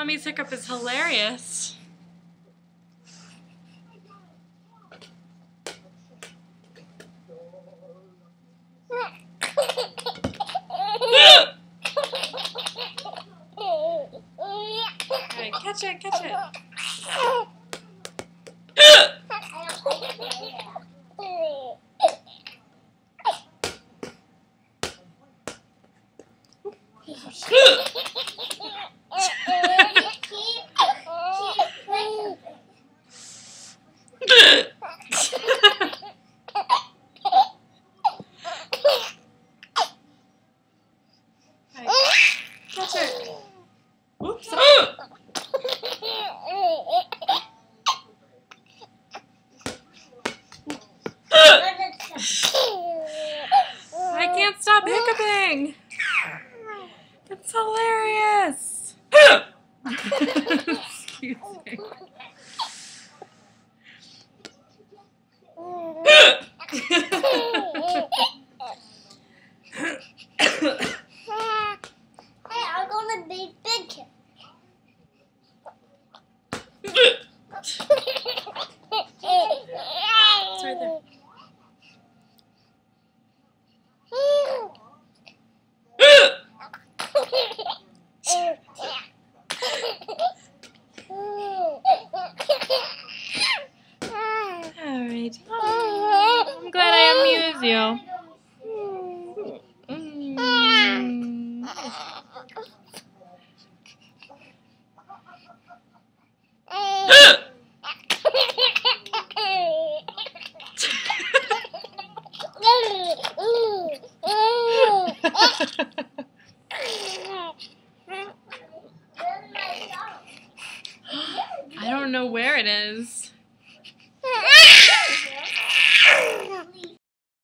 Mommy's hiccup is hilarious. Alright, catch it, catch it. Catch it. Oops. I can't stop hiccuping. It's hilarious. Excuse me. Hey, I'm gonna be big. It's right there. Alright. I'm glad I amused you. I don't know where it is.